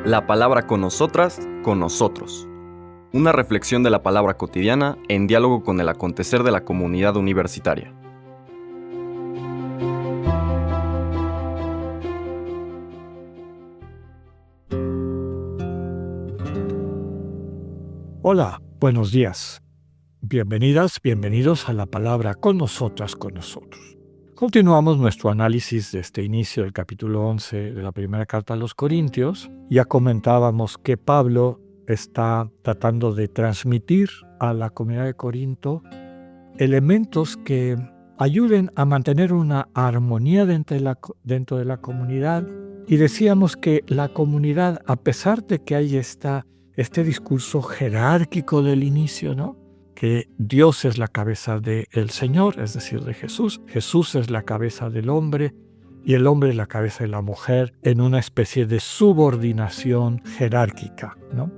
La palabra con nosotras, con nosotros. Una reflexión de la palabra cotidiana en diálogo con el acontecer de la comunidad universitaria. Hola, buenos días. Bienvenidas, bienvenidos a la palabra con nosotras, con nosotros. Continuamos nuestro análisis de este inicio del capítulo 11 de la primera carta a los Corintios. Ya comentábamos que Pablo está tratando de transmitir a la comunidad de Corinto elementos que ayuden a mantener una armonía dentro de la comunidad. Y decíamos que la comunidad, a pesar de que hay este discurso jerárquico del inicio, ¿no? Que Dios es la cabeza del Señor, es decir, de Jesús. Jesús es la cabeza del hombre y el hombre es la cabeza de la mujer en una especie de subordinación jerárquica, ¿no?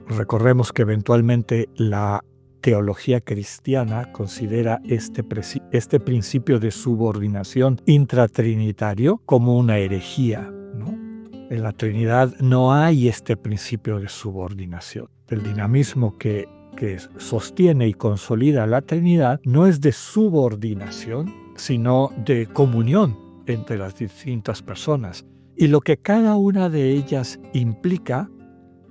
Recordemos que eventualmente la teología cristiana considera este principio de subordinación intratrinitario como una herejía, ¿no? En la Trinidad no hay este principio de subordinación. El dinamismo que sostiene y consolida la Trinidad no es de subordinación, sino de comunión entre las distintas personas. Y lo que cada una de ellas implica,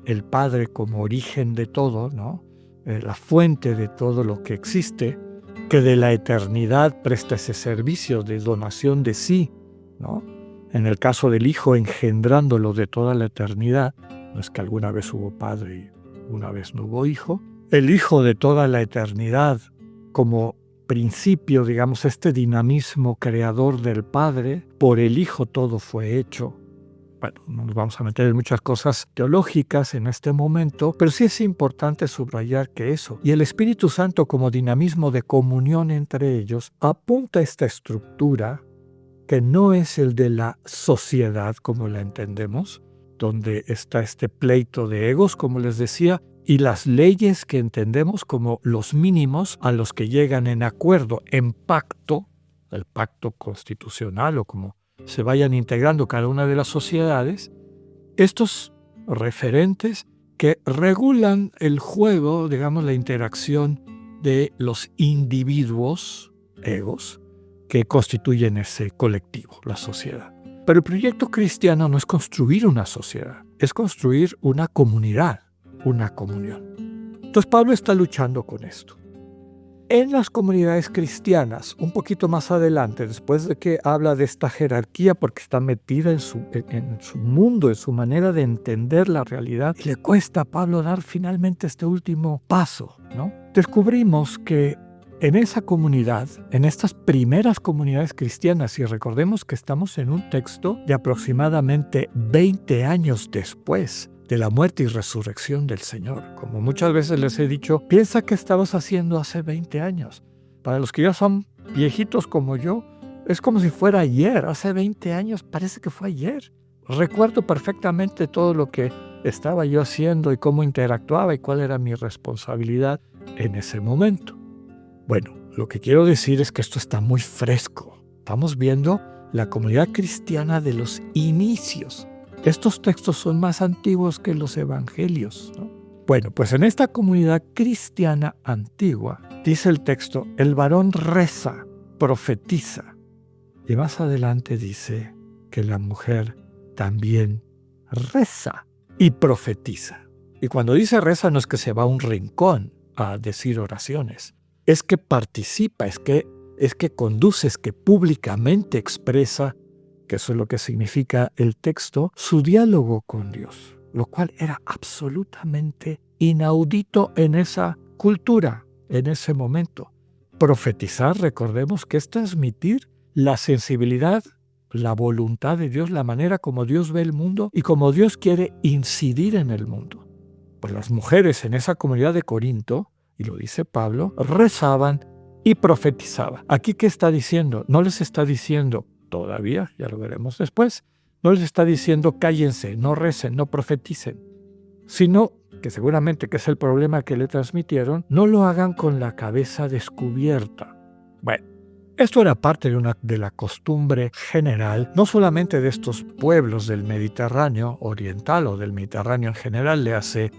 el Padre como origen de todo, ¿no? La fuente de todo lo que existe, que de la eternidad presta ese servicio de donación de sí, ¿no? En el caso del Hijo, engendrándolo de toda la eternidad, no es que alguna vez hubo Padre y una vez no hubo Hijo, el Hijo de toda la eternidad como principio, digamos, este dinamismo creador del Padre, por el Hijo todo fue hecho. Bueno, no nos vamos a meter en muchas cosas teológicas en este momento, pero sí es importante subrayar que eso, y el Espíritu Santo como dinamismo de comunión entre ellos, apunta a esta estructura que no es el de la sociedad como la entendemos, donde está este pleito de egos, como les decía, y las leyes que entendemos como los mínimos a los que llegan en acuerdo, en pacto, el pacto constitucional o como se vayan integrando cada una de las sociedades, estos referentes que regulan el juego, digamos, la interacción de los individuos, egos, que constituyen ese colectivo, la sociedad. Pero el proyecto cristiano no es construir una sociedad, es construir una comunidad, una comunión. Entonces Pablo está luchando con esto. En las comunidades cristianas, un poquito más adelante, después de que habla de esta jerarquía porque está metida en su mundo, en su manera de entender la realidad, y le cuesta a Pablo dar finalmente este último paso, ¿no? Descubrimos que en esa comunidad, en estas primeras comunidades cristianas, y recordemos que estamos en un texto de aproximadamente 20 años después de la muerte y resurrección del Señor. Como muchas veces les he dicho, piensa qué estabas haciendo hace 20 años. Para los que ya son viejitos como yo, es como si fuera ayer. Hace 20 años parece que fue ayer. Recuerdo perfectamente todo lo que estaba yo haciendo y cómo interactuaba y cuál era mi responsabilidad en ese momento. Bueno, lo que quiero decir es que esto está muy fresco. Estamos viendo la comunidad cristiana de los inicios. Estos textos son más antiguos que los evangelios, ¿no? Bueno, pues en esta comunidad cristiana antigua, dice el texto, el varón reza, profetiza. Y más adelante dice que la mujer también reza y profetiza. Y cuando dice reza no es que se va a un rincón a decir oraciones, es que participa, es que conduce, es que públicamente expresa, que eso es lo que significa el texto, su diálogo con Dios, lo cual era absolutamente inaudito en esa cultura, en ese momento. Profetizar, recordemos que es transmitir la sensibilidad, la voluntad de Dios, la manera como Dios ve el mundo y como Dios quiere incidir en el mundo. Pues las mujeres en esa comunidad de Corinto, y lo dice Pablo, rezaban y profetizaban. ¿Aquí qué está diciendo? No les está diciendo todavía, ya lo veremos después, no les está diciendo cállense, no recen, no profeticen, sino que seguramente que es el problema que le transmitieron, no lo hagan con la cabeza descubierta. Bueno, Esto era parte de la costumbre general, no solamente de estos pueblos del Mediterráneo oriental o del Mediterráneo en general, le hace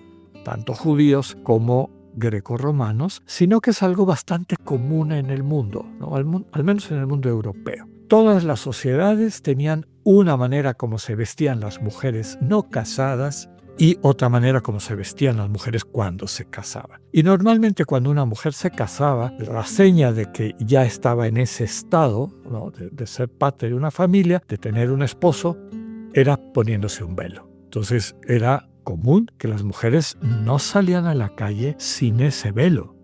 tanto judíos como grecorromanos, sino que es algo bastante común en el mundo, ¿no? Al menos en el mundo europeo. Todas las sociedades tenían una manera como se vestían las mujeres no casadas y otra manera como se vestían las mujeres cuando se casaban. Y normalmente cuando una mujer se casaba, la seña de que ya estaba en ese estado, ¿no?, de ser parte de una familia, de tener un esposo, era poniéndose un velo. Entonces era común que las mujeres no salían a la calle sin ese velo.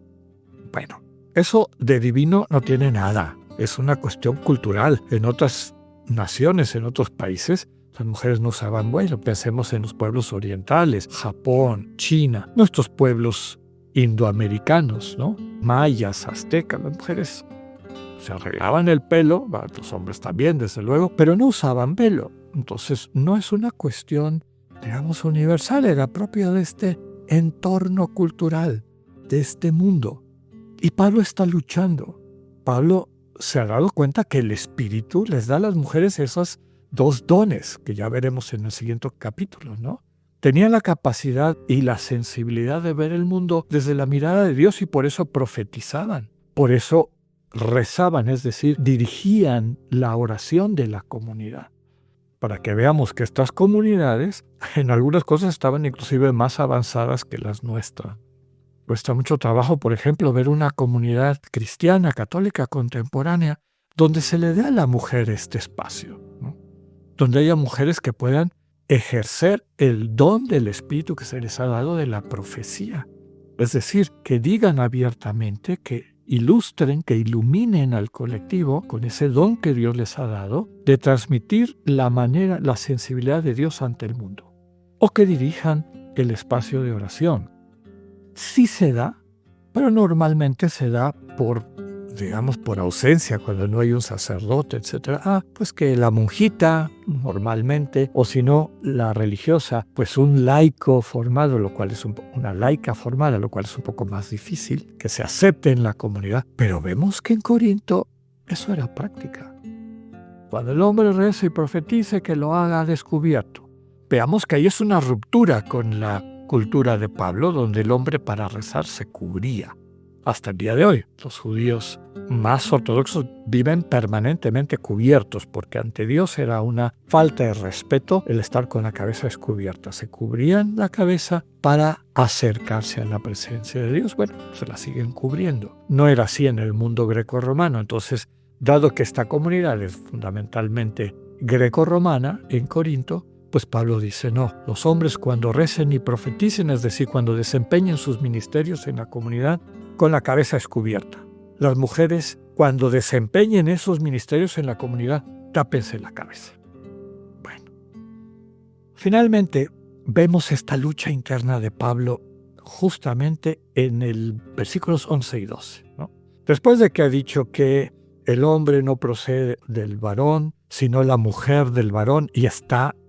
Bueno, eso de divino no tiene nada. Es una cuestión cultural. En otras naciones, en otros países, las mujeres no usaban velo. Pensemos en los pueblos orientales, Japón, China, nuestros pueblos indoamericanos, ¿no? Mayas, aztecas. Las mujeres se arreglaban el pelo, los hombres también, desde luego, pero no usaban velo. Entonces, no es una cuestión, digamos, universal, era propia de este entorno cultural, de este mundo. Y Pablo está luchando. Pablo se ha dado cuenta que el Espíritu les da a las mujeres esos dos dones, que ya veremos en el siguiente capítulo, ¿no? Tenían la capacidad y la sensibilidad de ver el mundo desde la mirada de Dios y por eso profetizaban, por eso rezaban, es decir, dirigían la oración de la comunidad. Para que veamos que estas comunidades en algunas cosas estaban inclusive más avanzadas que las nuestras. Cuesta mucho trabajo, por ejemplo, ver una comunidad cristiana, católica, contemporánea, donde se le dé a la mujer este espacio, ¿no? Donde haya mujeres que puedan ejercer el don del Espíritu que se les ha dado de la profecía. Es decir, que digan abiertamente, que ilustren, que iluminen al colectivo con ese don que Dios les ha dado de transmitir la sensibilidad de Dios ante el mundo. O que dirijan el espacio de oración. Sí se da, pero normalmente se da por ausencia, cuando no hay un sacerdote, etc. Pues que la monjita, normalmente, o si no, la religiosa, pues un laico formado, una laica formada, lo cual es un poco más difícil, que se acepte en la comunidad. Pero vemos que en Corinto eso era práctica. Cuando el hombre reza y profetice, que lo haga descubierto. Veamos que ahí es una ruptura con la cultura de Pablo, donde el hombre para rezar se cubría. Hasta el día de hoy, los judíos más ortodoxos viven permanentemente cubiertos, porque ante Dios era una falta de respeto el estar con la cabeza descubierta. Se cubrían la cabeza para acercarse a la presencia de Dios. Bueno, se la siguen cubriendo. No era así en el mundo grecorromano. Entonces, dado que esta comunidad es fundamentalmente grecorromana en Corinto, pues Pablo dice, no, los hombres cuando recen y profeticen, es decir, cuando desempeñen sus ministerios en la comunidad, con la cabeza descubierta. Las mujeres, cuando desempeñen esos ministerios en la comunidad, tápense la cabeza. Bueno, finalmente vemos esta lucha interna de Pablo justamente en el versículos 11 y 12, ¿no? Después de que ha dicho que el hombre no procede del varón, sino la mujer del varón, y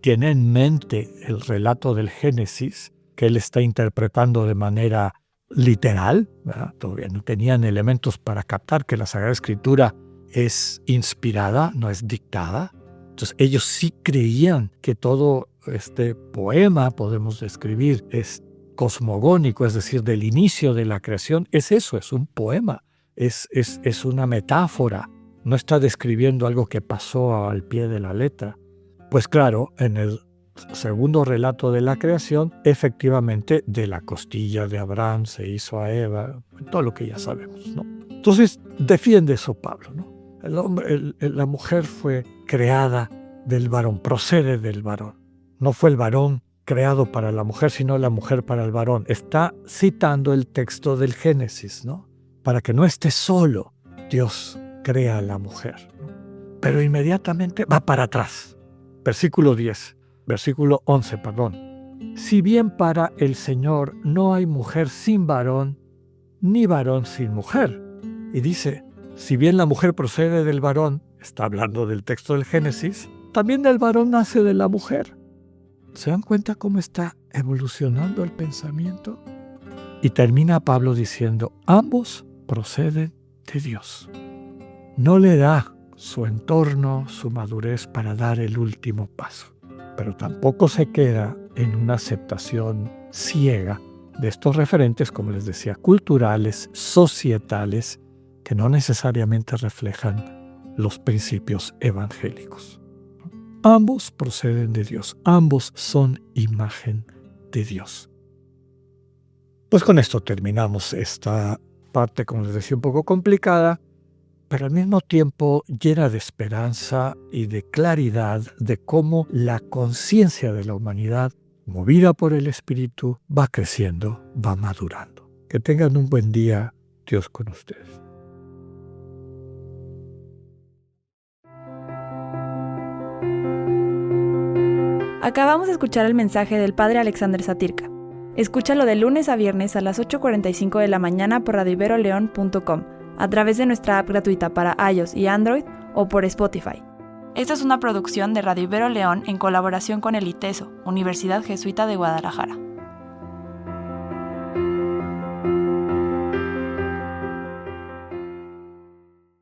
tiene en mente el relato del Génesis, que él está interpretando de manera literal, ¿verdad? Todavía no tenían elementos para captar que la Sagrada Escritura es inspirada, no es dictada. Entonces ellos sí creían que todo este poema, podemos describir, es cosmogónico, es decir, del inicio de la creación. Es eso, es un poema, es una metáfora. No está describiendo algo que pasó al pie de la letra. Pues claro, en el segundo relato de la creación, efectivamente, de la costilla de Abraham se hizo a Eva, todo lo que ya sabemos, ¿no? Entonces, defiende eso Pablo, ¿no? La mujer fue creada del varón, procede del varón. No fue el varón creado para la mujer, sino la mujer para el varón. Está citando el texto del Génesis, ¿no? Para que no esté solo, Dios crea a la mujer, ¿no? Pero inmediatamente va para atrás. Versículo 11. Si bien para el Señor no hay mujer sin varón, ni varón sin mujer. Y dice, si bien la mujer procede del varón, está hablando del texto del Génesis, también del varón nace de la mujer. ¿Se dan cuenta cómo está evolucionando el pensamiento? Y termina Pablo diciendo, ambos proceden de Dios. no le da su entorno, su madurez para dar el último paso. Pero tampoco se queda en una aceptación ciega de estos referentes, como les decía, culturales, societales, que no necesariamente reflejan los principios evangélicos. Ambos proceden de Dios, ambos son imagen de Dios. Pues con esto terminamos esta parte, como les decía, un poco complicada, pero al mismo tiempo llena de esperanza y de claridad de cómo la conciencia de la humanidad, movida por el Espíritu, va creciendo, va madurando. Que tengan un buen día, Dios con ustedes. Acabamos de escuchar el mensaje del Padre Alexander Satirka. Escúchalo de lunes a viernes a las 8:45 de la mañana por radioiberoleon.com, a través de nuestra app gratuita para iOS y Android o por Spotify. Esta es una producción de Radio Ibero León en colaboración con el ITESO, Universidad Jesuita de Guadalajara.